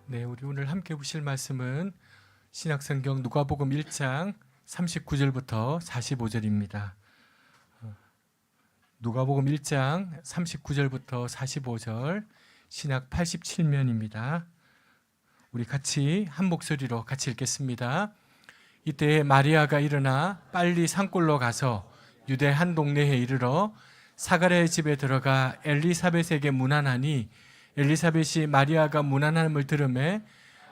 네, 우리 오늘 함께 보실 말씀은 신약성경 누가복음 1장 39절부터 45절입니다. 누가복음 1장 39절부터 45절 신약 87면입니다. 우리 같이 한 목소리로 같이 읽겠습니다. 이때 마리아가 일어나 빨리 산골로 가서 유대 한 동네에 이르러 사가랴의 집에 들어가 엘리사벳에게 문안하니 엘리사벳이 마리아가 문안함을 들으매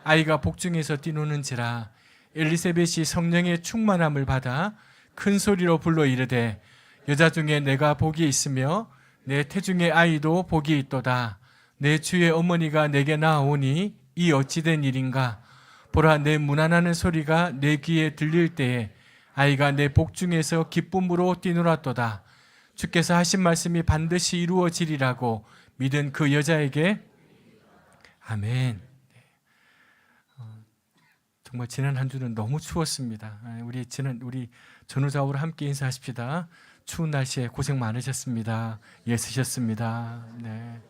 아이가 복중에서 뛰노는지라 엘리사벳이 성령의 충만함을 받아 큰 소리로 불러 이르되 여자 중에 내가 복이 있으며 내 태중의 아이도 복이 있도다. 내 주의 어머니가 내게 나아오니 이 어찌된 일인가? 보라, 내 문안하는 소리가 내 귀에 들릴 때에 아이가 내 복중에서 기쁨으로 뛰놀았도다. 주께서 하신 말씀이 반드시 이루어지리라고 믿은 그 여자에게 아멘. 정말 지난 한 주는 너무 추웠습니다. 우리 전우자우로 함께 인사하십시다. 추운 날씨에 고생 많으셨습니다. 애쓰셨습니다. 네.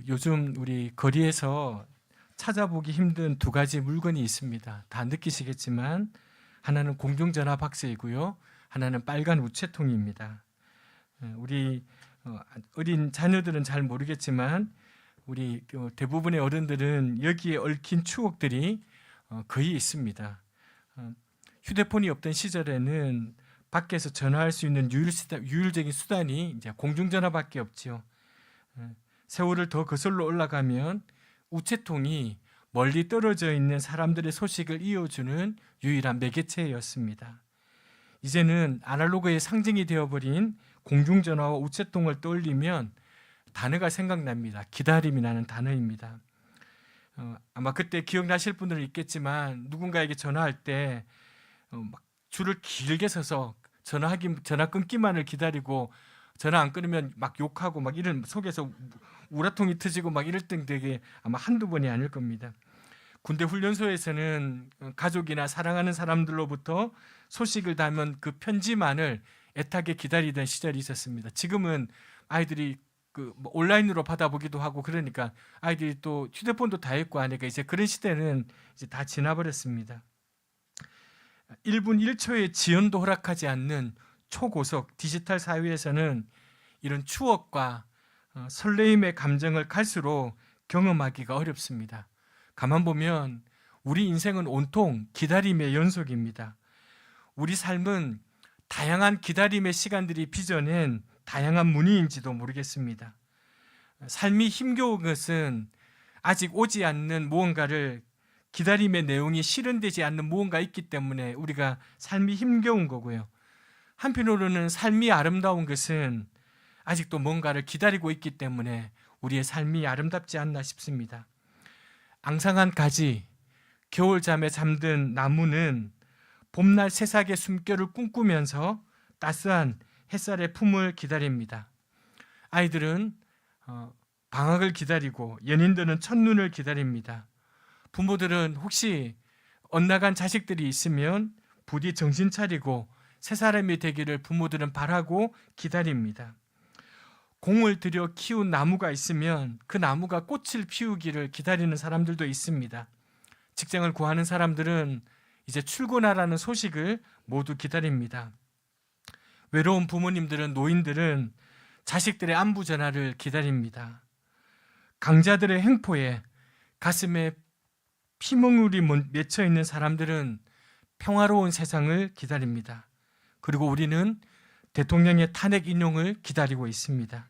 요즘 우리 거리에서 찾아보기 힘든 두 가지 물건이 있습니다. 다 느끼시겠지만 하나는 공중전화 박스이고요. 하나는 빨간 우체통입니다. 우리 어린 자녀들은 잘 모르겠지만 우리 대부분의 어른들은 여기에 얽힌 추억들이 거의 있습니다. 휴대폰이 없던 시절에는 밖에서 전화할 수 있는 유일적인 수단이 이제 공중전화밖에 없지요. 세월을 더 거슬러 올라가면 우체통이 멀리 떨어져 있는 사람들의 소식을 이어주는 유일한 매개체였습니다. 이제는 아날로그의 상징이 되어버린 공중전화와 우체통을 떠올리면 단어가 생각납니다. 기다림이라는 단어입니다. 아마 그때 기억나실 분들은 있겠지만 누군가에게 전화할 때 막 줄을 길게 서서 전화 끊기만을 기다리고 전화 안 끊으면 막 욕하고 막 이런 속에서 우라통이 터지고 막 이럴 때 되게 아마 한두 번이 아닐 겁니다. 군대 훈련소에서는 가족이나 사랑하는 사람들로부터 소식을 담은 그 편지만을 애타게 기다리던 시절이 있었습니다. 지금은 아이들이 온라인으로 받아보기도 하고 그러니까 아이들이 또 휴대폰도 다 있고 하니까 이제 그런 시대는 이제 다 지나버렸습니다. 1분 1초의 지연도 허락하지 않는 초고속 디지털 사회에서는 이런 추억과 설레임의 감정을 갈수록 경험하기가 어렵습니다. 가만 보면 우리 인생은 온통 기다림의 연속입니다. 우리 삶은 다양한 기다림의 시간들이 빚어낸 다양한 무늬인지도 모르겠습니다. 삶이 힘겨운 것은 아직 오지 않는 무언가를 기다림의 내용이 실현되지 않는 무언가 있기 때문에 우리가 삶이 힘겨운 거고요. 한편으로는 삶이 아름다운 것은 아직도 뭔가를 기다리고 있기 때문에 우리의 삶이 아름답지 않나 싶습니다. 앙상한 가지, 겨울잠에 잠든 나무는 봄날 새싹의 숨결을 꿈꾸면서 따스한 햇살의 품을 기다립니다. 아이들은 방학을 기다리고 연인들은 첫눈을 기다립니다. 부모들은 혹시 엇나간 자식들이 있으면 부디 정신 차리고 새 사람이 되기를 부모들은 바라고 기다립니다. 공을 들여 키운 나무가 있으면 그 나무가 꽃을 피우기를 기다리는 사람들도 있습니다. 직장을 구하는 사람들은 이제 출근하라는 소식을 모두 기다립니다. 외로운 부모님들은 노인들은 자식들의 안부 전화를 기다립니다. 강자들의 횡포에 가슴에 피멍울이 맺혀 있는 사람들은 평화로운 세상을 기다립니다. 그리고 우리는 대통령의 탄핵 인용을 기다리고 있습니다.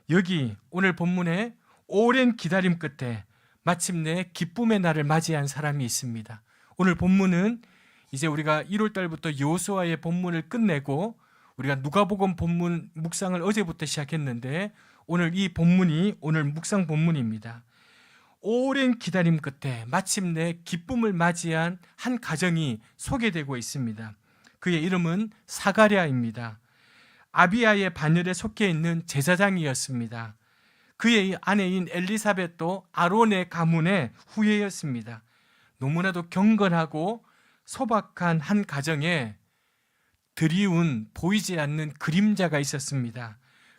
여기 오늘 본문에 오랜 기다림 끝에 마침내 기쁨의 날을 맞이한 사람이 있습니다. 오늘 본문은 이제 우리가 1월 달부터 여호수아의 본문을 끝내고 우리가 누가복음 본문 묵상을 어제부터 시작했는데 오늘 이 본문이 오늘 묵상 본문입니다. 오랜 기다림 끝에 마침내 기쁨을 맞이한 한 가정이 소개되고 있습니다. 그의 이름은 사가랴입니다. 아비야의 반열에 속해 있는 제사장이었습니다. 그의 아내인 엘리사벳도 아론의 가문의 후예였습니다. 너무나도 경건하고 소박한 한 가정에 드리운 보이지 않는 그림자가 있었습니다.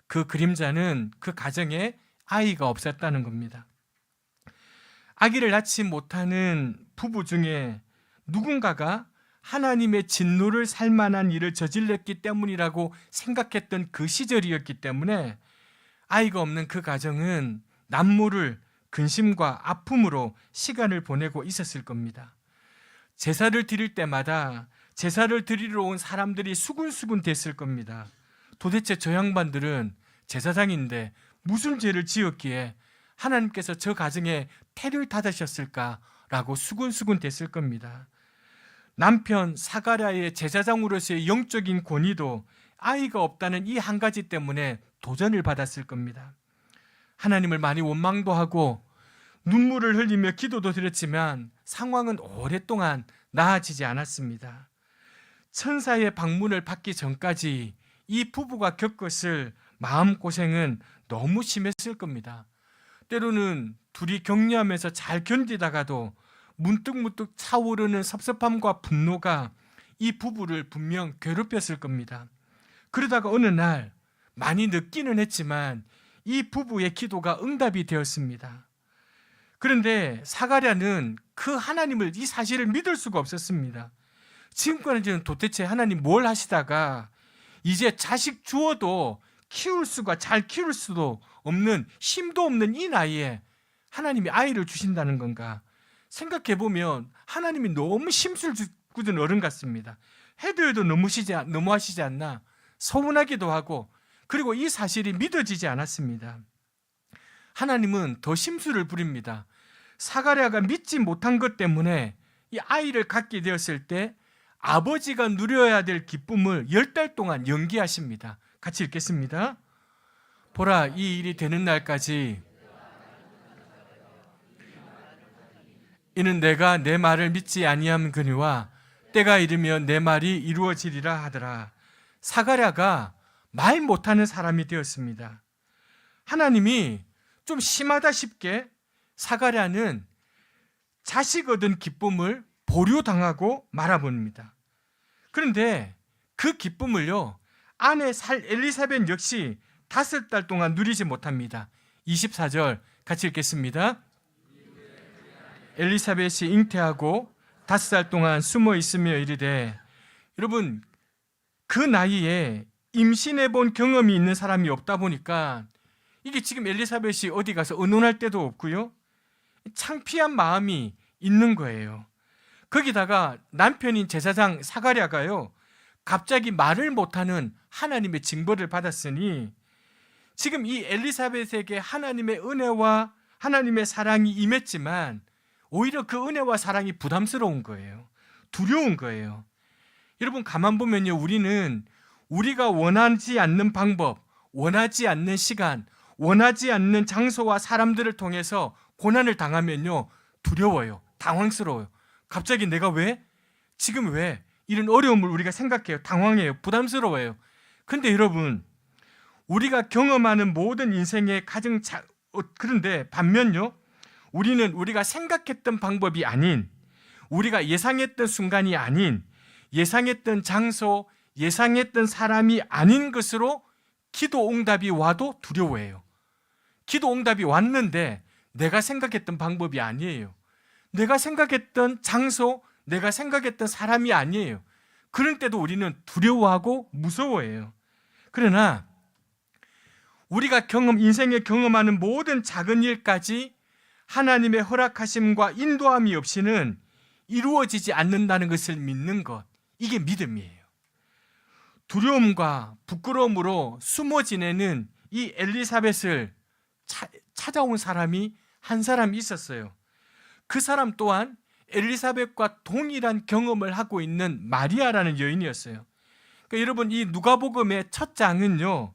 그 그림자는 그 가정에 아이가 없었다는 겁니다. 아기를 낳지 못하는 부부 중에 누군가가 하나님의 진노를 살 만한 일을 저질렀기 때문이라고 생각했던 그 시절이었기 때문에 아이가 없는 그 가정은 남모를 근심과 아픔으로 시간을 보내고 있었을 겁니다. 제사를 드릴 때마다 제사를 드리러 온 사람들이 수군수군 됐을 겁니다. 도대체 저 양반들은 제사장인데 무슨 죄를 지었기에 하나님께서 저 가정에 태를 닫으셨을까라고 수군수군 됐을 겁니다. 남편 사가랴의 제사장으로서의 영적인 권위도 아이가 없다는 이 한 가지 때문에 도전을 받았을 겁니다. 하나님을 많이 원망도 하고 눈물을 흘리며 기도도 드렸지만 상황은 오랫동안 나아지지 않았습니다. 천사의 방문을 받기 전까지 이 부부가 겪었을 마음고생은 너무 심했을 겁니다. 때로는 둘이 격려하면서 잘 견디다가도 문득문득 차오르는 섭섭함과 분노가 이 부부를 분명 괴롭혔을 겁니다. 그러다가 어느 날 많이 늦기는 했지만 이 부부의 기도가 응답이 되었습니다. 그런데 사가랴는 그 하나님을, 이 사실을 믿을 수가 없었습니다. 지금까지는 도대체 하나님 뭘 하시다가 이제 자식 주어도 잘 키울 수도 없는, 힘도 없는 이 나이에 하나님이 아이를 주신다는 건가? 생각해보면 하나님이 너무 심술궂은 어른 같습니다. 해도 너무하시지 않나 서운하기도 하고, 그리고 이 사실이 믿어지지 않았습니다. 하나님은 더 심술을 부립니다. 사가랴가 믿지 못한 것 때문에 이 아이를 갖게 되었을 때 아버지가 누려야 될 기쁨을 10달 동안 연기하십니다. 같이 읽겠습니다. 보라, 이 일이 되는 날까지 이는 내가 내 말을 믿지 아니함거니와 때가 이르면 내 말이 이루어지리라 하더라. 사가랴가 말 못하는 사람이 되었습니다. 하나님이 좀 심하다 싶게 사가랴는 자식 얻은 기쁨을 보류당하고 말아봅니다. 그런데 그 기쁨을요, 아내 엘리사벳 역시 5달 동안 누리지 못합니다. 24절 같이 읽겠습니다. 엘리사벳이 잉태하고 5살 동안 숨어 있으며 이르되, 여러분 그 나이에 임신해 본 경험이 있는 사람이 없다 보니까 이게 지금 엘리사벳이 어디 가서 의논할 데도 없고요, 창피한 마음이 있는 거예요. 거기다가 남편인 제사장 사가랴가요, 갑자기 말을 못하는 하나님의 징벌을 받았으니 지금 이 엘리사벳에게 하나님의 은혜와 하나님의 사랑이 임했지만 오히려 그 은혜와 사랑이 부담스러운 거예요. 두려운 거예요. 여러분 가만 보면요, 우리는 우리가 원하지 않는 방법, 원하지 않는 시간, 원하지 않는 장소와 사람들을 통해서 고난을 당하면요, 두려워요. 당황스러워요. 갑자기 내가 왜? 지금 왜? 이런 어려움을 우리가 생각해요. 당황해요. 부담스러워요. 근데 여러분, 우리가 경험하는 모든 인생의 그런데 반면요, 우리는 우리가 생각했던 방법이 아닌, 우리가 예상했던 순간이 아닌, 예상했던 장소, 예상했던 사람이 아닌 것으로 기도 응답이 와도 두려워해요. 기도 응답이 왔는데 내가 생각했던 방법이 아니에요. 내가 생각했던 장소, 내가 생각했던 사람이 아니에요. 그럴 때도 우리는 두려워하고 무서워해요. 그러나 우리가 인생에 경험하는 모든 작은 일까지 하나님의 허락하심과 인도함이 없이는 이루어지지 않는다는 것을 믿는 것, 이게 믿음이에요. 두려움과 부끄러움으로 숨어 지내는 이 엘리사벳을 찾아온 사람이 한 사람이 있었어요. 그 사람 또한 엘리사벳과 동일한 경험을 하고 있는 마리아라는 여인이었어요. 그러니까 여러분, 이 누가복음의 첫 장은요,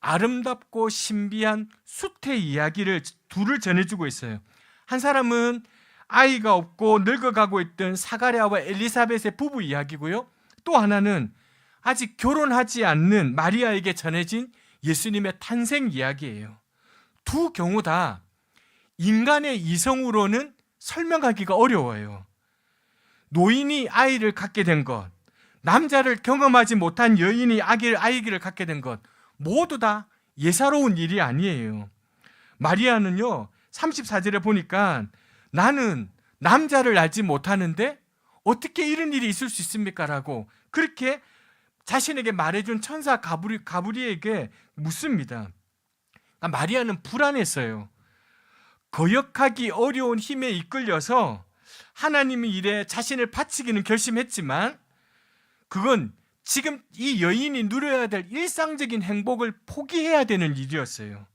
아름답고 신비한 수태 이야기를 둘을 전해주고 있어요. 한 사람은 아이가 없고 늙어가고 있던 사가랴와 엘리사벳의 부부 이야기고요, 또 하나는 아직 결혼하지 않는 마리아에게 전해진 예수님의 탄생 이야기예요. 두 경우 다 인간의 이성으로는 설명하기가 어려워요. 노인이 아이를 갖게 된 것, 남자를 경험하지 못한 여인이 아기를 갖게 된 것, 모두 다 예사로운 일이 아니에요. 마리아는요 34절에 보니까 나는 남자를 알지 못하는데 어떻게 이런 일이 있을 수 있습니까? 라고 그렇게 자신에게 말해준 천사 가브리엘에게 묻습니다. 마리아는 불안했어요. 거역하기 어려운 힘에 이끌려서 하나님의 일에 자신을 바치기는 결심했지만 그건 지금 이 여인이 누려야 될 일상적인 행복을 포기해야 되는 일이었어요.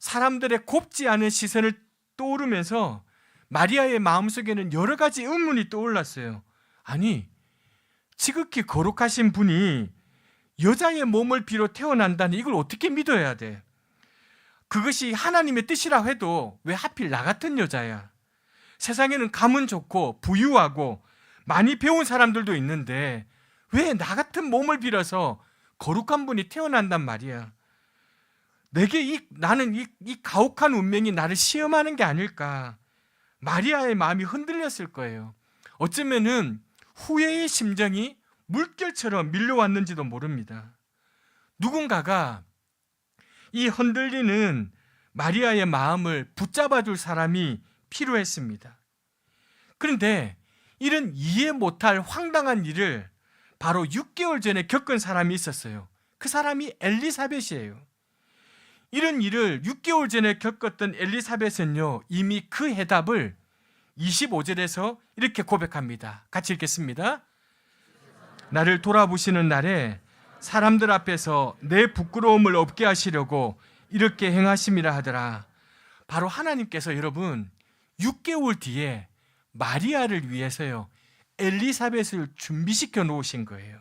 사람들의 곱지 않은 시선을 떠오르면서 마리아의 마음속에는 여러 가지 의문이 떠올랐어요. 아니, 지극히 거룩하신 분이 여자의 몸을 비로 태어난다니 이걸 어떻게 믿어야 돼? 그것이 하나님의 뜻이라 해도 왜 하필 나 같은 여자야? 세상에는 가문 좋고 부유하고 많이 배운 사람들도 있는데 왜 나 같은 몸을 빌어서 거룩한 분이 태어난단 말이야? 내게 나는 이 가혹한 운명이 나를 시험하는 게 아닐까? 마리아의 마음이 흔들렸을 거예요. 어쩌면은 후회의 심정이 물결처럼 밀려왔는지도 모릅니다. 누군가가 이 흔들리는 마리아의 마음을 붙잡아줄 사람이 필요했습니다. 그런데 이런 이해 못할 황당한 일을 바로 6개월 전에 겪은 사람이 있었어요. 그 사람이 엘리사벳이에요. 이런 일을 6개월 전에 겪었던 엘리사벳은요, 이미 그 해답을 25절에서 이렇게 고백합니다. 같이 읽겠습니다. 나를 돌아보시는 날에 사람들 앞에서 내 부끄러움을 없게 하시려고 이렇게 행하심이라 하더라. 바로 하나님께서 여러분 6개월 뒤에 마리아를 위해서요 엘리사벳을 준비시켜 놓으신 거예요.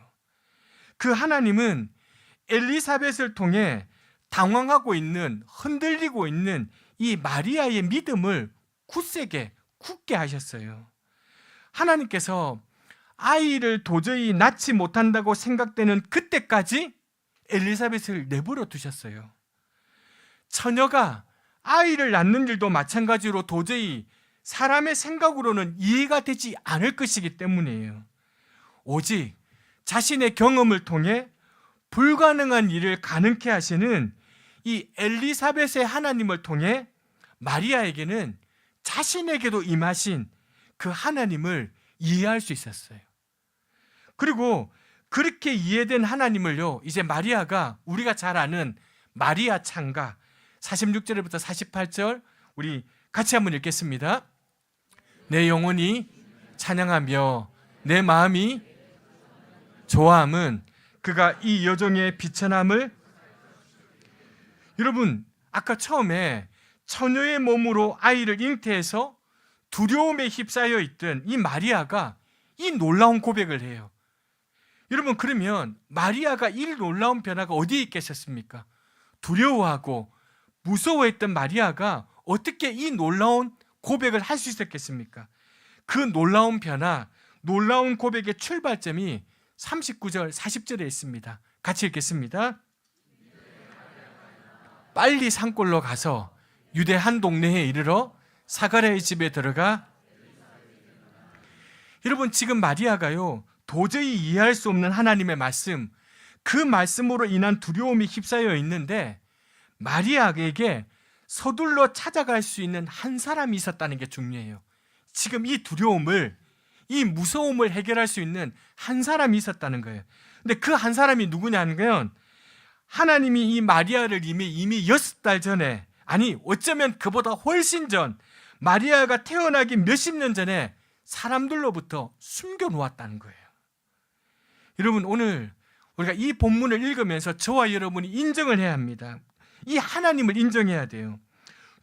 그 하나님은 엘리사벳을 통해 당황하고 있는, 흔들리고 있는 이 마리아의 믿음을 굳게 하셨어요. 하나님께서 아이를 도저히 낳지 못한다고 생각되는 그때까지 엘리사벳을 내버려 두셨어요. 처녀가 아이를 낳는 일도 마찬가지로 도저히 사람의 생각으로는 이해가 되지 않을 것이기 때문이에요. 오직 자신의 경험을 통해 불가능한 일을 가능케 하시는 이 엘리사벳의 하나님을 통해 마리아에게는 자신에게도 임하신 그 하나님을 이해할 수 있었어요. 그리고 그렇게 이해된 하나님을요, 이제 마리아가 우리가 잘 아는 마리아 찬가 46절부터 48절 우리 같이 한번 읽겠습니다. 내 영혼이 찬양하며 내 마음이 좋아함은 그가 이 여종의 비천함을. 여러분, 아까 처음에 처녀의 몸으로 아이를 잉태해서 두려움에 휩싸여 있던 이 마리아가 이 놀라운 고백을 해요. 여러분, 그러면 마리아가 이 놀라운 변화가 어디에 있겠습니까? 두려워하고 무서워했던 마리아가 어떻게 이 놀라운 고백을 할 수 있었겠습니까? 그 놀라운 변화, 놀라운 고백의 출발점이 39절, 40절에 있습니다. 같이 읽겠습니다. 빨리 산골로 가서 유대 한 동네에 이르러 사가랴의 집에 들어가. 여러분, 지금 마리아가요 도저히 이해할 수 없는 하나님의 말씀, 그 말씀으로 인한 두려움이 휩싸여 있는데 마리아에게 서둘러 찾아갈 수 있는 한 사람이 있었다는 게 중요해요. 지금 이 두려움을, 이 무서움을 해결할 수 있는 한 사람이 있었다는 거예요. 근데 그 한 사람이 누구냐면 하나님이 이 마리아를 이미 6달 전에, 아니 어쩌면 그보다 훨씬 전, 마리아가 태어나기 몇십 년 전에 사람들로부터 숨겨놓았다는 거예요. 여러분, 오늘 우리가 이 본문을 읽으면서 저와 여러분이 인정을 해야 합니다. 이 하나님을 인정해야 돼요.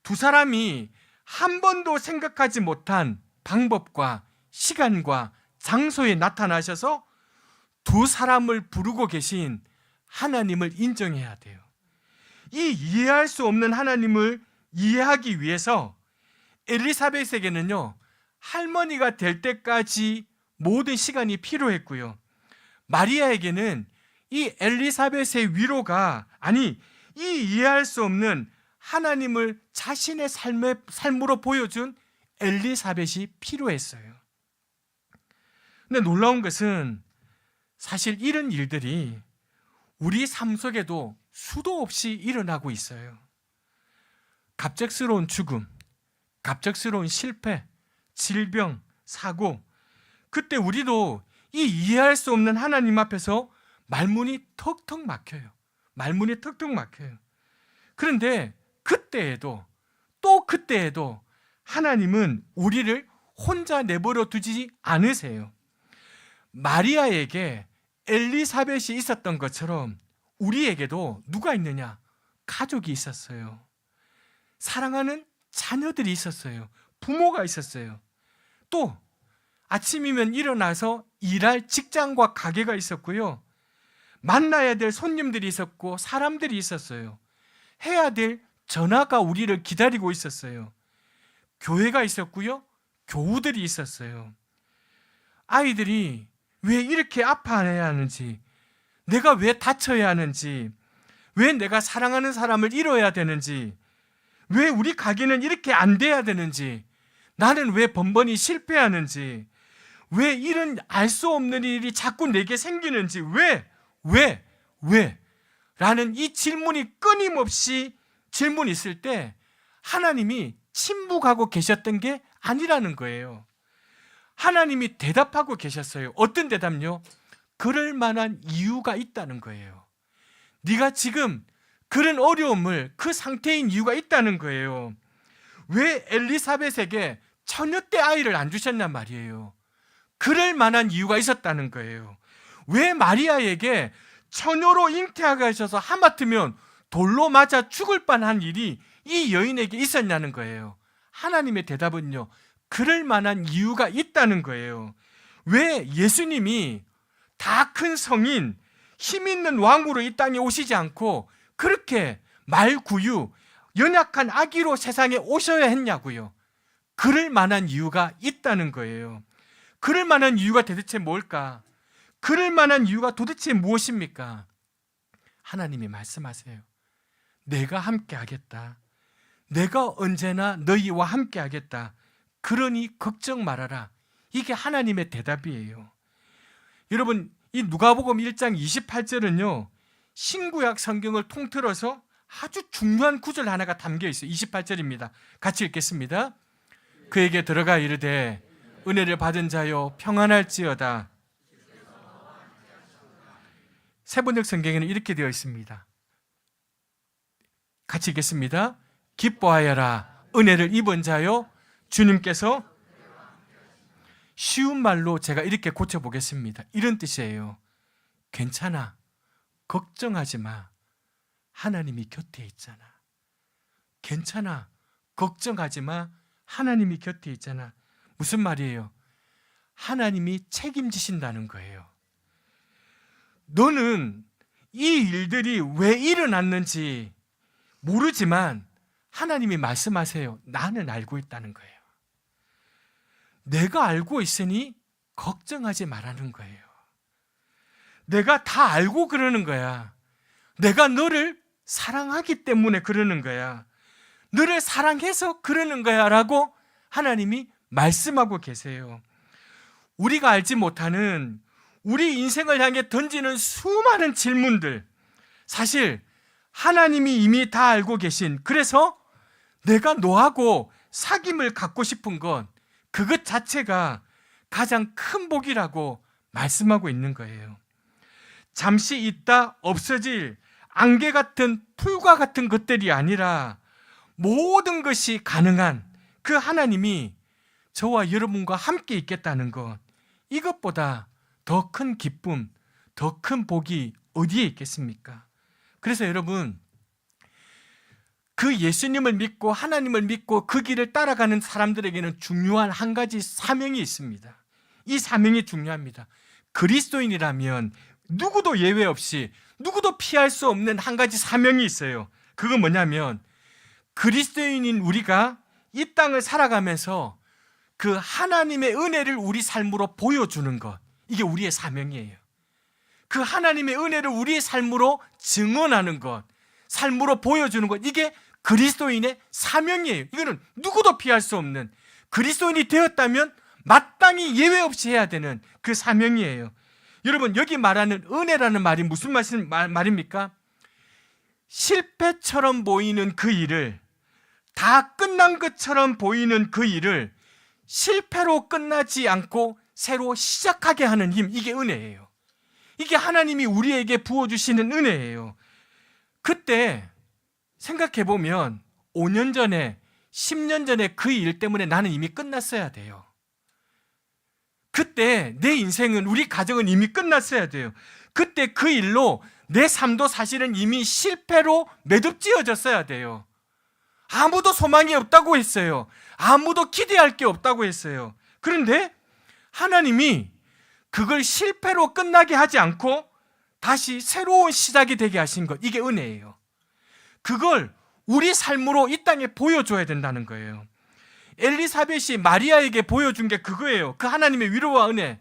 두 사람이 한 번도 생각하지 못한 방법과 시간과 장소에 나타나셔서 두 사람을 부르고 계신 하나님을 인정해야 돼요. 이 이해할 수 없는 하나님을 이해하기 위해서 엘리사벳에게는요 할머니가 될 때까지 모든 시간이 필요했고요, 마리아에게는 이 엘리사벳의 위로가, 아니 이 이해할 수 없는 하나님을 자신의 삶으로 보여준 엘리사벳이 필요했어요. 근데 놀라운 것은 사실 이런 일들이 우리 삶 속에도 수도 없이 일어나고 있어요. 갑작스러운 죽음, 갑작스러운 실패, 질병, 사고. 그때 우리도 이 이해할 수 없는 하나님 앞에서 말문이 턱턱 막혀요. 말문이 턱턱 막혀요. 그런데 그때에도 또 그때에도 하나님은 우리를 혼자 내버려 두지 않으세요. 마리아에게 엘리사벳이 있었던 것처럼 우리에게도 누가 있느냐? 가족이 있었어요. 사랑하는 자녀들이 있었어요. 부모가 있었어요. 또 아침이면 일어나서 일할 직장과 가게가 있었고요. 만나야 될 손님들이 있었고 사람들이 있었어요. 해야 될 전화가 우리를 기다리고 있었어요. 교회가 있었고요. 교우들이 있었어요. 아이들이 왜 이렇게 아파해야 하는지, 내가 왜 다쳐야 하는지, 왜 내가 사랑하는 사람을 잃어야 되는지, 왜 우리 가게는 이렇게 안 돼야 되는지, 나는 왜 번번이 실패하는지, 왜 이런 알 수 없는 일이 자꾸 내게 생기는지, 왜? 라는 이 질문이 끊임없이 질문이 있을 때 하나님이 침묵하고 계셨던 게 아니라는 거예요. 하나님이 대답하고 계셨어요. 어떤 대답요? 그럴 만한 이유가 있다는 거예요. 네가 지금 그런 어려움을, 그 상태인 이유가 있다는 거예요. 왜 엘리사벳에게 처녀 때 아이를 안 주셨냔 말이에요. 그럴 만한 이유가 있었다는 거예요. 왜 마리아에게 처녀로 잉태하게 하셔서 하마터면 돌로 맞아 죽을 뻔한 일이 이 여인에게 있었냐는 거예요. 하나님의 대답은요, 그럴 만한 이유가 있다는 거예요. 왜 예수님이 다 큰 성인, 힘 있는 왕으로 이 땅에 오시지 않고 그렇게 말구유, 연약한 아기로 세상에 오셔야 했냐고요. 그럴 만한 이유가 있다는 거예요. 그럴 만한 이유가 도대체 뭘까? 그럴 만한 이유가 도대체 무엇입니까? 하나님이 말씀하세요. 내가 함께 하겠다. 내가 언제나 너희와 함께 하겠다. 그러니 걱정 말아라. 이게 하나님의 대답이에요. 여러분, 이 누가복음 1장 28절은요, 신구약 성경을 통틀어서 아주 중요한 구절 하나가 담겨 있어요. 28절입니다. 같이 읽겠습니다. 그에게 들어가 이르되 은혜를 받은 자여 평안할지어다. 세번역 성경에는 이렇게 되어 있습니다. 같이 읽겠습니다. 기뻐하여라. 은혜를 입은 자여 주님께서, 쉬운 말로 제가 이렇게 고쳐보겠습니다. 이런 뜻이에요. 괜찮아. 걱정하지 마. 하나님이 곁에 있잖아. 괜찮아. 걱정하지 마. 하나님이 곁에 있잖아. 무슨 말이에요? 하나님이 책임지신다는 거예요. 너는 이 일들이 왜 일어났는지 모르지만 하나님이 말씀하세요. 나는 알고 있다는 거예요. 내가 알고 있으니 걱정하지 말라는 거예요. 내가 다 알고 그러는 거야. 내가 너를 사랑하기 때문에 그러는 거야. 너를 사랑해서 그러는 거야 라고 하나님이 말씀하고 계세요. 우리가 알지 못하는 우리 인생을 향해 던지는 수많은 질문들, 사실 하나님이 이미 다 알고 계신, 그래서 내가 너하고 사귐을 갖고 싶은 건 그것 자체가 가장 큰 복이라고 말씀하고 있는 거예요. 잠시 있다 없어질 안개 같은 풀과 같은 것들이 아니라 모든 것이 가능한 그 하나님이 저와 여러분과 함께 있겠다는 것, 이것보다 더 큰 기쁨, 더 큰 복이 어디에 있겠습니까? 그래서 여러분, 그 예수님을 믿고 하나님을 믿고 그 길을 따라가는 사람들에게는 중요한 한 가지 사명이 있습니다. 이 사명이 중요합니다. 그리스도인이라면 누구도 예외 없이, 누구도 피할 수 없는 한 가지 사명이 있어요. 그건 뭐냐면, 그리스도인인 우리가 이 땅을 살아가면서 그 하나님의 은혜를 우리 삶으로 보여주는 것, 이게 우리의 사명이에요. 그 하나님의 은혜를 우리의 삶으로 증언하는 것, 삶으로 보여주는 것, 이게 그리스도인의 사명이에요. 이거는 누구도 피할 수 없는, 그리스도인이 되었다면 마땅히 예외 없이 해야 되는 그 사명이에요. 여러분, 여기 말하는 은혜라는 말이 무슨 말입니까? 실패처럼 보이는 그 일을, 다 끝난 것처럼 보이는 그 일을 실패로 끝나지 않고 새로 시작하게 하는 힘, 이게 은혜예요. 이게 하나님이 우리에게 부어주시는 은혜예요. 그때 생각해보면 5년 전에, 10년 전에 그 일 때문에 나는 이미 끝났어야 돼요. 그때 내 인생은, 우리 가정은 이미 끝났어야 돼요. 그때 그 일로 내 삶도 사실은 이미 실패로 매듭지어졌어야 돼요. 아무도 소망이 없다고 했어요. 아무도 기대할 게 없다고 했어요. 그런데 하나님이 그걸 실패로 끝나게 하지 않고 다시 새로운 시작이 되게 하신 것, 이게 은혜예요. 그걸 우리 삶으로 이 땅에 보여줘야 된다는 거예요. 엘리사벳이 마리아에게 보여준 게 그거예요. 그 하나님의 위로와 은혜.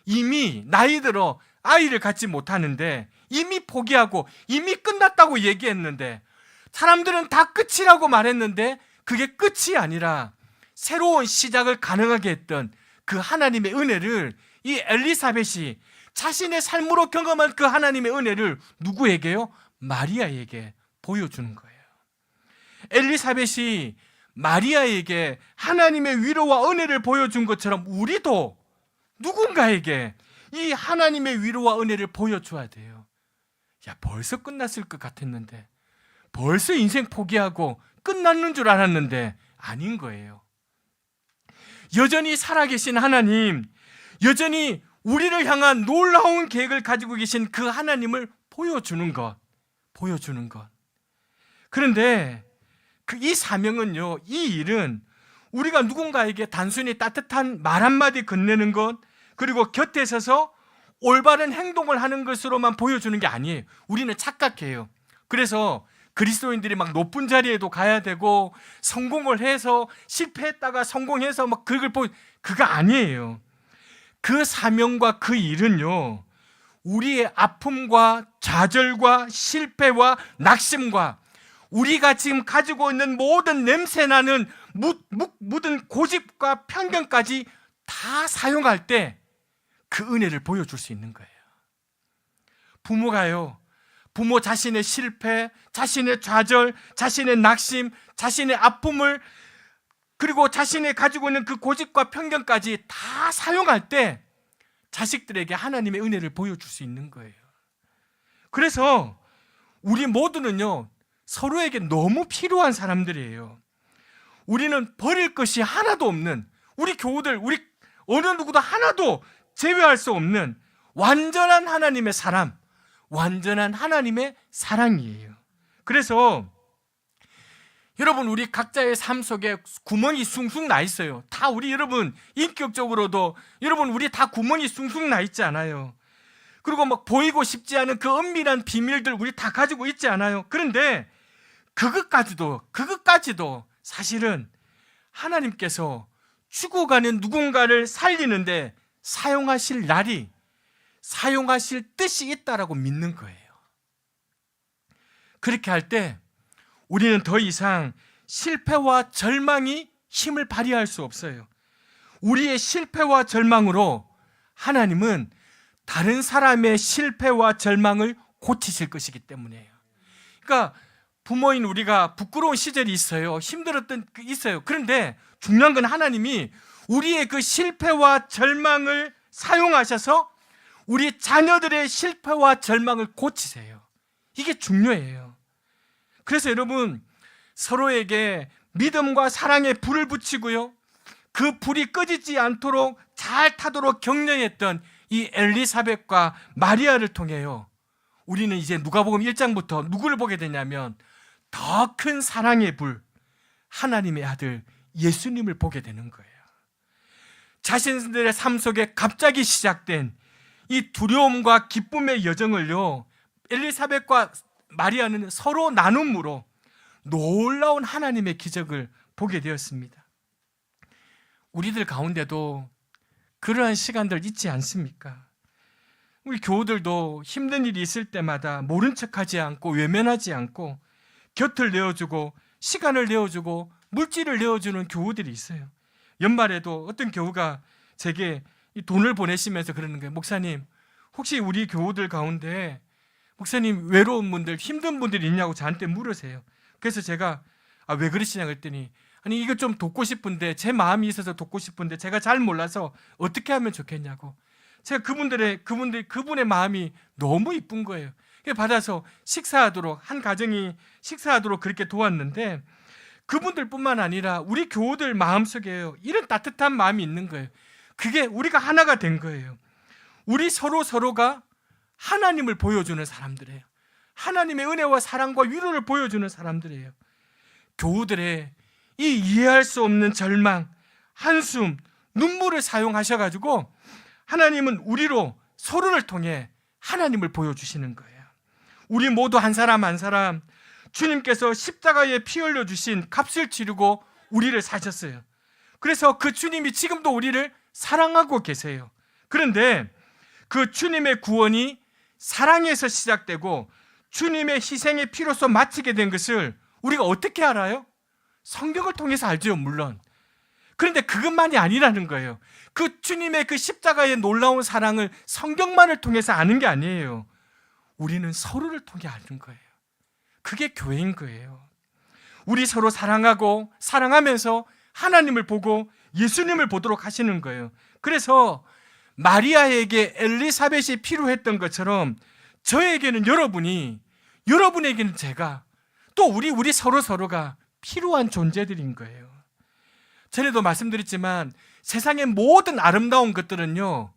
이미 나이 들어 아이를 갖지 못하는데, 이미 포기하고 이미 끝났다고 얘기했는데, 사람들은 다 끝이라고 말했는데 그게 끝이 아니라 새로운 시작을 가능하게 했던 그 하나님의 은혜를 이 엘리사벳이 자신의 삶으로 경험한 그 하나님의 은혜를 누구에게요? 마리아에게 보여주는 거예요. 엘리사벳이 마리아에게 하나님의 위로와 은혜를 보여준 것처럼 우리도 누군가에게 이 하나님의 위로와 은혜를 보여줘야 돼요. 야, 벌써 끝났을 것 같았는데, 벌써 인생 포기하고 끝났는 줄 알았는데 아닌 거예요. 여전히 살아계신 하나님, 여전히 우리를 향한 놀라운 계획을 가지고 계신 그 하나님을 보여주는 것. 그런데 이 사명은요, 이 일은 우리가 누군가에게 단순히 따뜻한 말 한마디 건네는 것, 그리고 곁에 서서 올바른 행동을 하는 것으로만 보여주는 게 아니에요. 우리는 착각해요. 그래서 그리스도인들이 막 높은 자리에도 가야 되고, 성공을 해서 실패했다가 성공해서 막 그거 아니에요. 그 사명과 그 일은요, 우리의 아픔과 좌절과 실패와 낙심과 우리가 지금 가지고 있는 모든 냄새나는 묻은 고집과 편견까지 다 사용할 때 그 은혜를 보여줄 수 있는 거예요. 부모 자신의 실패, 자신의 좌절, 자신의 낙심, 자신의 아픔을, 그리고 자신이 가지고 있는 그 고집과 편견까지 다 사용할 때 자식들에게 하나님의 은혜를 보여줄 수 있는 거예요. 그래서 우리 모두는요, 서로에게 너무 필요한 사람들이에요. 우리는 버릴 것이 하나도 없는, 우리 교우들, 우리 어느 누구도 하나도 제외할 수 없는 완전한 하나님의 사람, 완전한 하나님의 사랑이에요. 그래서 여러분, 우리 각자의 삶 속에 구멍이 숭숭 나 있어요. 다 우리 여러분 인격적으로도 여러분 우리 다 구멍이 숭숭 나 있지 않아요? 그리고 막 보이고 싶지 않은 그 은밀한 비밀들 우리 다 가지고 있지 않아요? 그런데 그것까지도 사실은 하나님께서 죽어가는 누군가를 살리는데 사용하실 날이, 사용하실 뜻이 있다라고 믿는 거예요. 그렇게 할 때 우리는 더 이상 실패와 절망이 힘을 발휘할 수 없어요. 우리의 실패와 절망으로 하나님은 다른 사람의 실패와 절망을 고치실 것이기 때문이에요. 그러니까 부모인 우리가 부끄러운 시절이 있어요. 힘들었던 게 있어요. 그런데 중요한 건 하나님이 우리의 그 실패와 절망을 사용하셔서 우리 자녀들의 실패와 절망을 고치세요. 이게 중요해요. 그래서 여러분, 서로에게 믿음과 사랑의 불을 붙이고요, 그 불이 꺼지지 않도록 잘 타도록 격려했던 이 엘리사벳과 마리아를 통해요, 우리는 이제 누가복음 1장부터 누구를 보게 되냐면 더 큰 사랑의 불, 하나님의 아들 예수님을 보게 되는 거예요. 자신들의 삶 속에 갑자기 시작된 이 두려움과 기쁨의 여정을요, 엘리사벳과 마리아는 서로 나눔으로 놀라운 하나님의 기적을 보게 되었습니다. 우리들 가운데도 그러한 시간들 있지 않습니까? 우리 교우들도 힘든 일이 있을 때마다 모른 척하지 않고 외면하지 않고 곁을 내어주고 시간을 내어주고 물질을 내어주는 교우들이 있어요. 연말에도 어떤 교우가 제게 이 돈을 보내시면서 그러는 거예요. 목사님, 혹시 우리 교우들 가운데 목사님 외로운 분들, 힘든 분들이 있냐고 저한테 물으세요. 그래서 제가 왜 그러시냐 그랬더니 아니 이거 좀 돕고 싶은데 제 마음이 있어서 돕고 싶은데 제가 잘 몰라서 어떻게 하면 좋겠냐고. 제가 그분의 마음이 너무 이쁜 거예요. 받아서 식사하도록, 한 가정이 식사하도록 그렇게 도왔는데 그분들뿐만 아니라 우리 교우들 마음속에 이런 따뜻한 마음이 있는 거예요. 그게 우리가 하나가 된 거예요. 우리 서로가 하나님을 보여주는 사람들이에요. 하나님의 은혜와 사랑과 위로를 보여주는 사람들이에요. 교우들의 이 이해할 수 없는 절망, 한숨, 눈물을 사용하셔가지고 하나님은 우리로 서로를 통해 하나님을 보여주시는 거예요. 우리 모두 한 사람 한 사람 주님께서 십자가에 피 흘려주신 값을 치르고 우리를 사셨어요. 그래서 그 주님이 지금도 우리를 사랑하고 계세요. 그런데 그 주님의 구원이 사랑에서 시작되고 주님의 희생의 피로서 마치게 된 것을 우리가 어떻게 알아요? 성경을 통해서 알죠, 물론. 그런데 그것만이 아니라는 거예요. 그 주님의 그 십자가의 놀라운 사랑을 성경만을 통해서 아는 게 아니에요. 우리는 서로를 통해 아는 거예요. 그게 교회인 거예요. 우리 서로 사랑하고 사랑하면서 하나님을 보고 예수님을 보도록 하시는 거예요. 그래서 마리아에게 엘리사벳이 필요했던 것처럼 저에게는 여러분이, 여러분에게는 제가, 또 우리 서로가 필요한 존재들인 거예요. 전에도 말씀드렸지만 세상의 모든 아름다운 것들은요,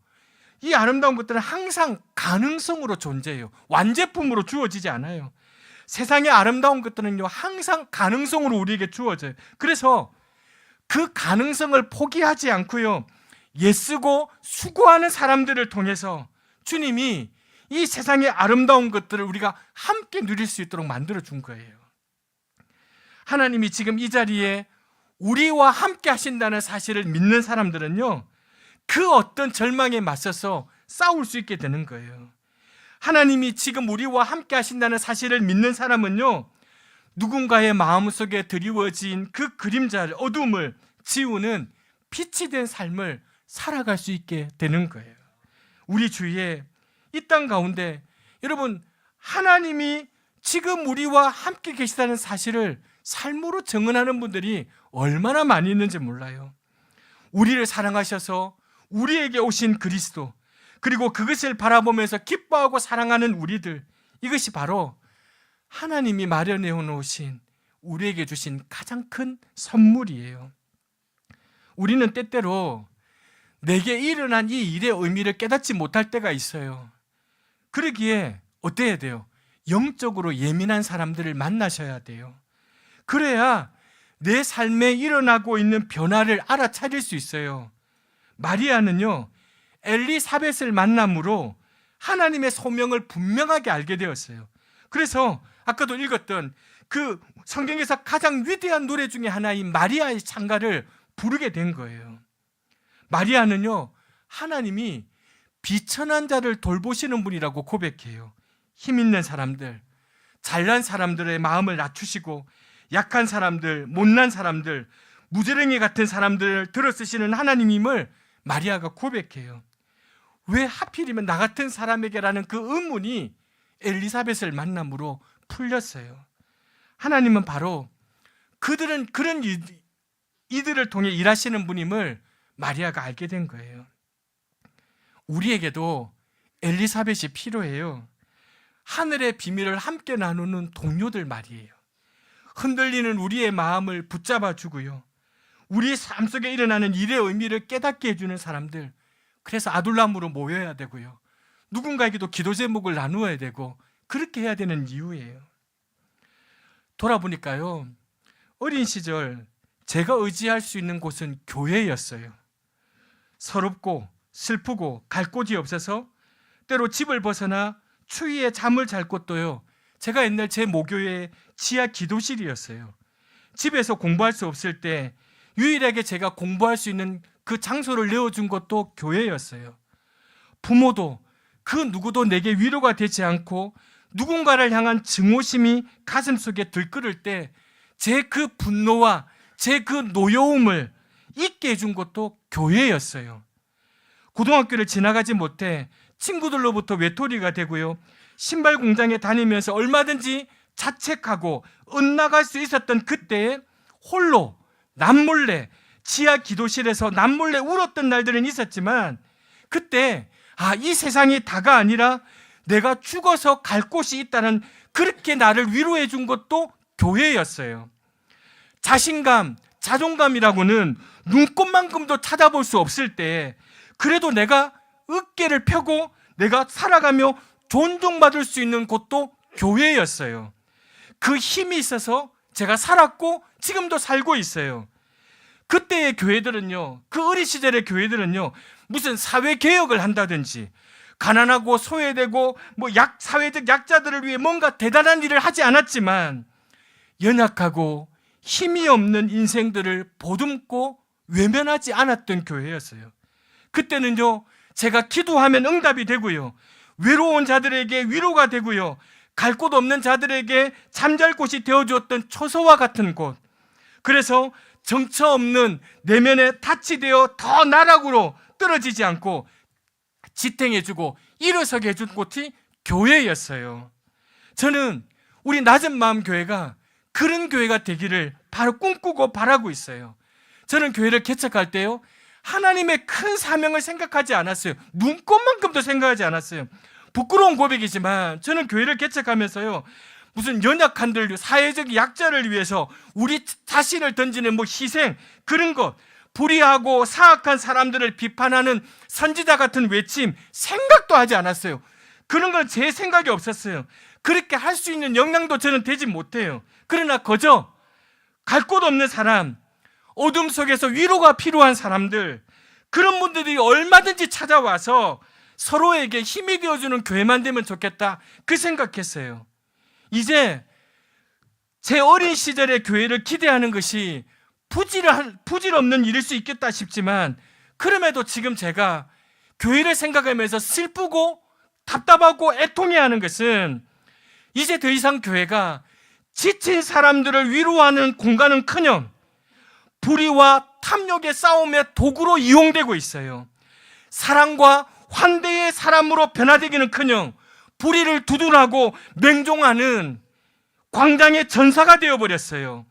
이 아름다운 것들은 항상 가능성으로 존재해요. 완제품으로 주어지지 않아요. 세상의 아름다운 것들은요, 항상 가능성으로 우리에게 주어져요. 그래서 그 가능성을 포기하지 않고요, 애쓰고 수고하는 사람들을 통해서 주님이 이 세상의 아름다운 것들을 우리가 함께 누릴 수 있도록 만들어 준 거예요. 하나님이 지금 이 자리에 우리와 함께 하신다는 사실을 믿는 사람들은요, 그 어떤 절망에 맞서서 싸울 수 있게 되는 거예요. 하나님이 지금 우리와 함께 하신다는 사실을 믿는 사람은요, 누군가의 마음속에 드리워진 그 그림자를, 어둠을 지우는 빛이 된 삶을 살아갈 수 있게 되는 거예요. 우리 주위에 이 땅 가운데 여러분, 하나님이 지금 우리와 함께 계시다는 사실을 삶으로 증언하는 분들이 얼마나 많이 있는지 몰라요. 우리를 사랑하셔서 우리에게 오신 그리스도, 그리고 그것을 바라보면서 기뻐하고 사랑하는 우리들, 이것이 바로 하나님이 마련해 놓으신, 우리에게 주신 가장 큰 선물이에요. 우리는 때때로 내게 일어난 이 일의 의미를 깨닫지 못할 때가 있어요. 그러기에 어때야 돼요? 영적으로 예민한 사람들을 만나셔야 돼요. 그래야 내 삶에 일어나고 있는 변화를 알아차릴 수 있어요. 마리아는요, 엘리사벳을 만남으로 하나님의 소명을 분명하게 알게 되었어요. 그래서 아까도 읽었던 그 성경에서 가장 위대한 노래 중에 하나인 마리아의 찬가를 부르게 된 거예요. 마리아는요, 하나님이 비천한 자를 돌보시는 분이라고 고백해요. 힘 있는 사람들, 잘난 사람들의 마음을 낮추시고 약한 사람들, 못난 사람들, 무지랭이 같은 사람들을 들어쓰시는 하나님임을 마리아가 고백해요. 왜 하필이면 나 같은 사람에게라는 그 의문이 엘리사벳을 만남으로 풀렸어요. 하나님은 바로 그들은 그런 이들을 통해 일하시는 분임을 마리아가 알게 된 거예요. 우리에게도 엘리사벳이 필요해요. 하늘의 비밀을 함께 나누는 동료들 말이에요. 흔들리는 우리의 마음을 붙잡아 주고요, 우리 삶 속에 일어나는 일의 의미를 깨닫게 해주는 사람들. 그래서 아둘람으로 모여야 되고요, 누군가에게도 기도 제목을 나누어야 되고, 그렇게 해야 되는 이유예요. 돌아보니까요, 어린 시절 제가 의지할 수 있는 곳은 교회였어요. 서럽고 슬프고 갈 곳이 없어서 때로 집을 벗어나 추위에 잠을 잘 곳도요, 제가 옛날 제 모교의 지하 기도실이었어요. 집에서 공부할 수 없을 때 유일하게 제가 공부할 수 있는 그 장소를 내어준 것도 교회였어요. 부모도 그 누구도 내게 위로가 되지 않고 누군가를 향한 증오심이 가슴속에 들끓을 때 제 그 분노와 제 그 노여움을 잊게 해준 것도 교회였어요. 고등학교를 지나가지 못해 친구들로부터 외톨이가 되고요, 신발 공장에 다니면서 얼마든지 자책하고 엇나갈 수 있었던 그때에 홀로 남몰래 지하 기도실에서 남몰래 울었던 날들은 있었지만, 그때 이 세상이 다가 아니라 내가 죽어서 갈 곳이 있다는, 그렇게 나를 위로해 준 것도 교회였어요. 자신감, 자존감이라고는 눈꽃만큼도 찾아볼 수 없을 때 그래도 내가 어깨를 펴고 내가 살아가며 존중받을 수 있는 곳도 교회였어요. 그 힘이 있어서 제가 살았고 지금도 살고 있어요. 그때의 교회들은요, 그 어린 시절의 교회들은요, 무슨 사회개혁을 한다든지 가난하고 소외되고 사회적 약자들을 위해 뭔가 대단한 일을 하지 않았지만, 연약하고 힘이 없는 인생들을 보듬고 외면하지 않았던 교회였어요. 그때는요, 제가 기도하면 응답이 되고요, 외로운 자들에게 위로가 되고요, 갈 곳 없는 자들에게 잠잘 곳이 되어주었던 초소와 같은 곳, 그래서 정처 없는 내면에 닻이 되어 더 나락으로 떨어지지 않고 지탱해주고 일어서게 해준 곳이 교회였어요. 저는 우리 낮은 마음 교회가 그런 교회가 되기를 바로 꿈꾸고 바라고 있어요. 저는 교회를 개척할 때요, 하나님의 큰 사명을 생각하지 않았어요. 눈꽃만큼도 생각하지 않았어요. 부끄러운 고백이지만 저는 교회를 개척하면서요, 무슨 연약한들, 사회적 약자를 위해서 우리 자신을 던지는 희생, 그런 것, 불의하고 사악한 사람들을 비판하는 선지자 같은 외침 생각도 하지 않았어요. 그런 건 제 생각이 없었어요. 그렇게 할 수 있는 역량도 저는 되지 못해요. 그러나 그저 갈 곳 없는 사람, 어둠 속에서 위로가 필요한 사람들, 그런 분들이 얼마든지 찾아와서 서로에게 힘이 되어주는 교회만 되면 좋겠다, 그 생각했어요. 이제 제 어린 시절의 교회를 기대하는 것이 부질없는 일일 수 있겠다 싶지만, 그럼에도 지금 제가 교회를 생각하면서 슬프고 답답하고 애통해하는 것은, 이제 더 이상 교회가 지친 사람들을 위로하는 공간은커녕 불의와 탐욕의 싸움의 도구로 이용되고 있어요. 사랑과 환대의 사람으로 변화되기는커녕 불의를 두둔하고 맹종하는 광장의 전사가 되어버렸어요.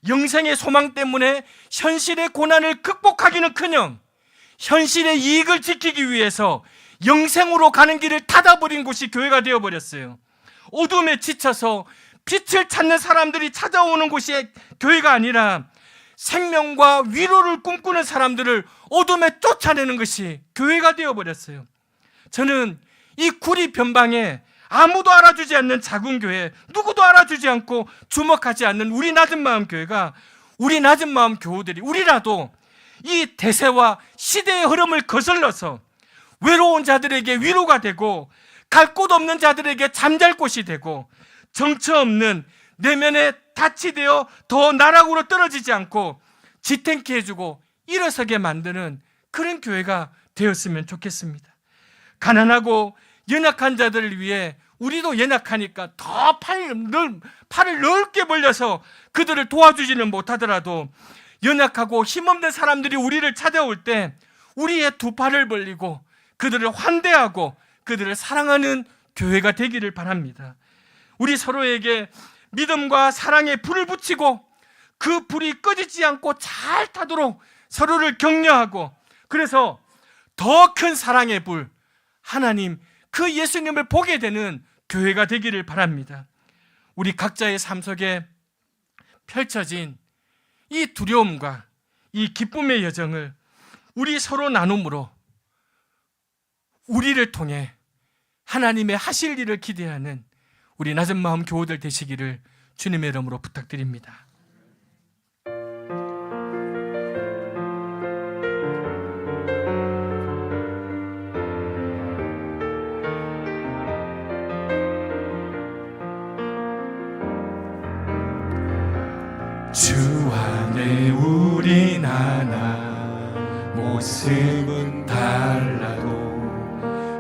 영생의 소망 때문에 현실의 고난을 극복하기는커녕 현실의 이익을 지키기 위해서 영생으로 가는 길을 닫아버린 곳이 교회가 되어버렸어요. 어둠에 지쳐서 빛을 찾는 사람들이 찾아오는 곳이 교회가 아니라 생명과 위로를 꿈꾸는 사람들을 어둠에 쫓아내는 것이 교회가 되어버렸어요. 저는 이 구리 변방에 아무도 알아주지 않는 작은 교회, 누구도 알아주지 않고 주목하지 않는 우리 낮은 마음 교회가, 우리 낮은 마음 교우들이 우리라도 이 대세와 시대의 흐름을 거슬러서 외로운 자들에게 위로가 되고, 갈 곳 없는 자들에게 잠잘 곳이 되고, 정처 없는 내면에 닻이 되어 더 나락으로 떨어지지 않고 지탱케 해주고 일어서게 만드는 그런 교회가 되었으면 좋겠습니다. 가난하고 연약한 자들을 위해 우리도 연약하니까 더 팔을 넓게 벌려서 그들을 도와주지는 못하더라도, 연약하고 힘없는 사람들이 우리를 찾아올 때 우리의 두 팔을 벌리고 그들을 환대하고 그들을 사랑하는 교회가 되기를 바랍니다. 우리 서로에게 믿음과 사랑의 불을 붙이고 그 불이 꺼지지 않고 잘 타도록 서로를 격려하고, 그래서 더 큰 사랑의 불, 하나님, 그 예수님을 보게 되는 교회가 되기를 바랍니다. 우리 각자의 삶 속에 펼쳐진 이 두려움과 이 기쁨의 여정을 우리 서로 나눔으로 우리를 통해 하나님의 하실 일을 기대하는 우리 낮은 마음 교우들 되시기를 주님의 이름으로 부탁드립니다. 주 안에 우린 하나, 모습은 달라도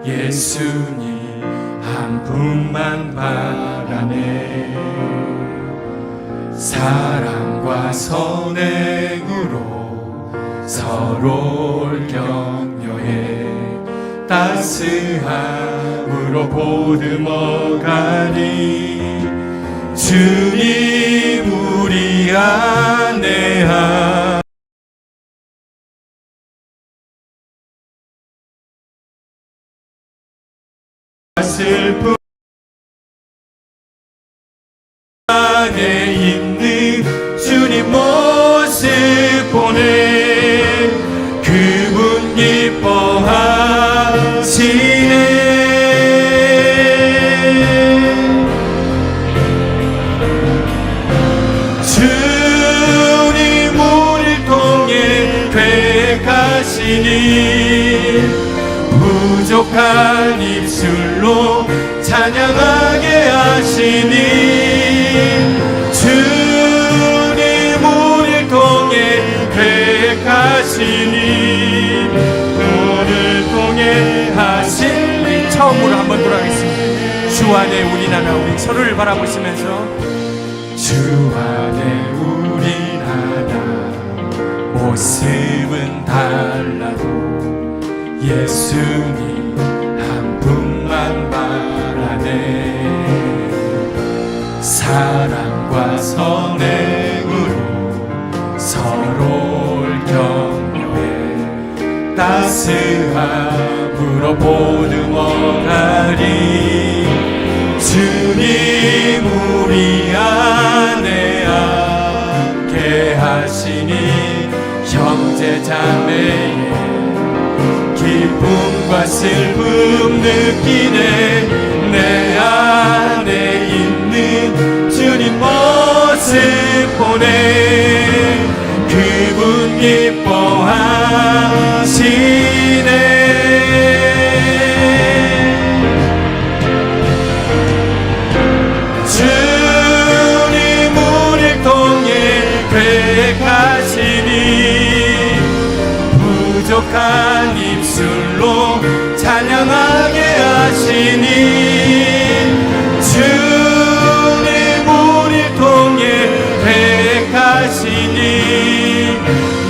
예수님 한 분만 바라네. 사랑과 선행으로 서로를 격려해 따스함으로 보듬어가리. 주님 우리 안에 슬픔 안에 있는 주님 모습 보내. 그분 기뻐하시네. 주님 우리를 통해 계획하시니 부족한 입술로 찬양하게 하시니. 주님 우리를 통해 계획하시니 너를 통해 하실 일. 처음으로 한번 돌아가겠습니다. 주 안에 우리 나라, 우리 서로를 바라보시면서 주 안에 우리 나라 모습은 달라도 예수님 한 분만 바라네. 사랑과 선행으로 서로를 격려해 따스함으로 보듬어가리. 주님 우리 안에 함께 하시니 형제 자매의 기쁨과 슬픔 느끼네. 내 안에 있는 주님 모습 보내. 그분 기뻐하시네. 주님 우리를 통해 계획하시니 부족한 입술로 찬양하게 하시니. 주님 우리를 통해 계획하시니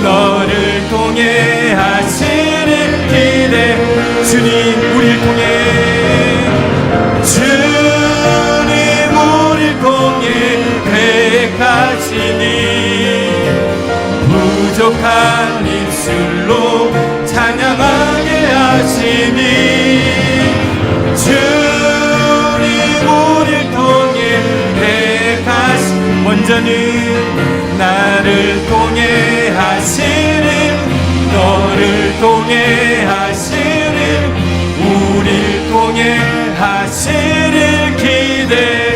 너를 통해 하시는 기대. 주님 우리를 통해 주님 우리를 통해 계획하시니 부족한 입술로 찬양하게 하시니. 주님 우리를 통해 계획하시니 먼저는 나를 통해 하시는 너를 통해 하시는 우리를 통해 하시는 기대해.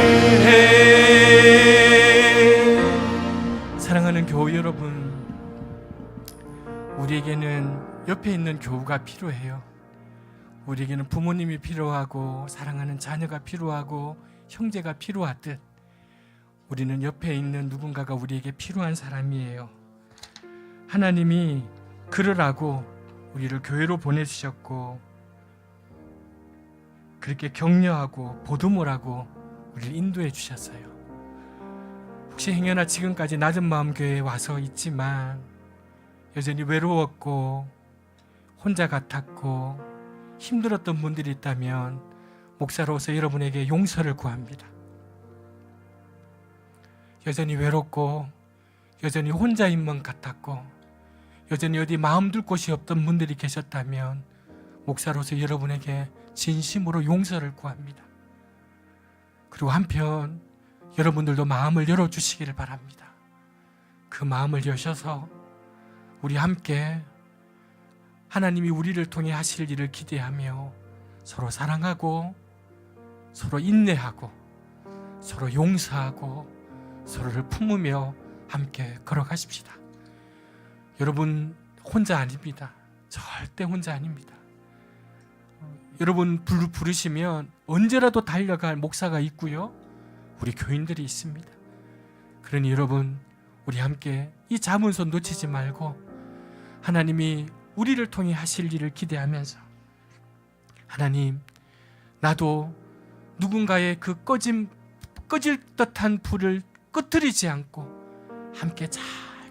사랑하는 교우 여러분, 우리에게는 옆에 있는 교우가 필요해요. 우리에게는 부모님이 필요하고 사랑하는 자녀가 필요하고 형제가 필요하듯 우리는 옆에 있는 누군가가 우리에게 필요한 사람이에요. 하나님이 그러라고 우리를 교회로 보내주셨고 그렇게 격려하고 보듬으라고 우리를 인도해 주셨어요. 혹시 행여나 지금까지 낮은 마음 교회에 와서 있지만 여전히 외로웠고 혼자 같았고 힘들었던 분들이 있다면 목사로서 여러분에게 용서를 구합니다. 여전히 외롭고 여전히 혼자인 것 같았고 여전히 어디 마음 둘 곳이 없던 분들이 계셨다면 목사로서 여러분에게 진심으로 용서를 구합니다. 그리고 한편 여러분들도 마음을 열어주시기를 바랍니다. 그 마음을 여셔서 우리 함께 하나님이 우리를 통해 하실 일을 기대하며 서로 사랑하고 서로 인내하고 서로 용서하고 서로를 품으며 함께 걸어가십시다. 여러분 혼자 아닙니다. 절대 혼자 아닙니다. 여러분 부르시면 언제라도 달려갈 목사가 있고요. 우리 교인들이 있습니다. 그러니 여러분 우리 함께 이 자문서 놓치지 말고 하나님이 우리를 통해 하실 일을 기대하면서 하나님 나도 누군가의 그 꺼질 듯한 불을 꺼뜨리지 않고 함께 잘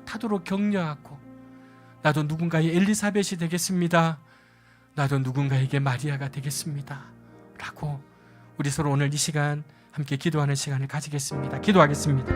타도록 격려하고 나도 누군가의 엘리사벳이 되겠습니다. 나도 누군가에게 마리아가 되겠습니다 라고 우리 서로 오늘 이 시간 함께 기도하는 시간을 가지겠습니다. 기도하겠습니다.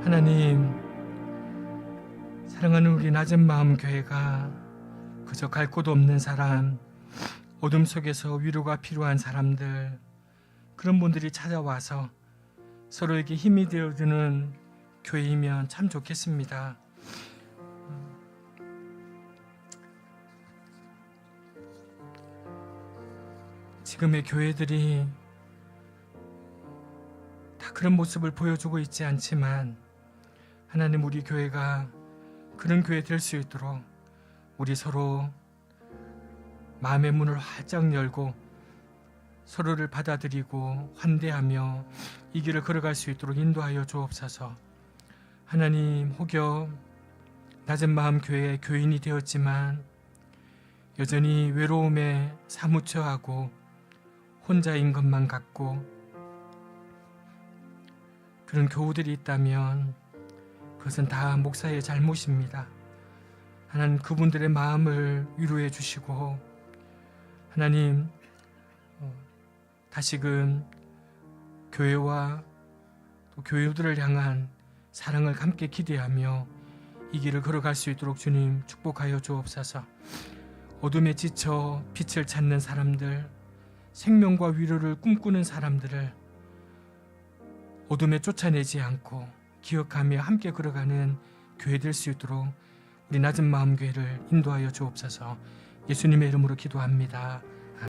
하나님, 사랑하는 우리 낮은 마음 교회가 그저 갈 곳 없는 사람, 어둠 속에서 위로가 필요한 사람들, 그런 분들이 찾아와서 서로에게 힘이 되어주는 교회이면 참 좋겠습니다. 지금의 교회들이 다 그런 모습을 보여주고 있지 않지만 하나님, 우리 교회가 그런 교회 될 수 있도록 우리 서로 마음의 문을 활짝 열고 서로를 받아들이고 환대하며 이 길을 걸어갈 수 있도록 인도하여 주옵소서. 하나님, 혹여 낮은 마음 교회의 교인이 되었지만 여전히 외로움에 사무쳐하고 혼자인 것만 같고 그런 교우들이 있다면 그것은 다 목사의 잘못입니다. 하나님, 그분들의 마음을 위로해 주시고 하나님, 다시금 교회와 또 교우들을 향한 사랑을 함께 기대하며 이 길을 걸어갈 수 있도록 주님 축복하여 주옵소서. 어둠에 지쳐 빛을 찾는 사람들, 생명과 위로를 꿈꾸는 사람들을 어둠에 쫓아내지 않고 기억하며 함께 걸어가는 교회 될 수 있도록 우리 낮은 마음 교회를 인도하여 주옵소서. 예수님의 이름으로 기도합니다.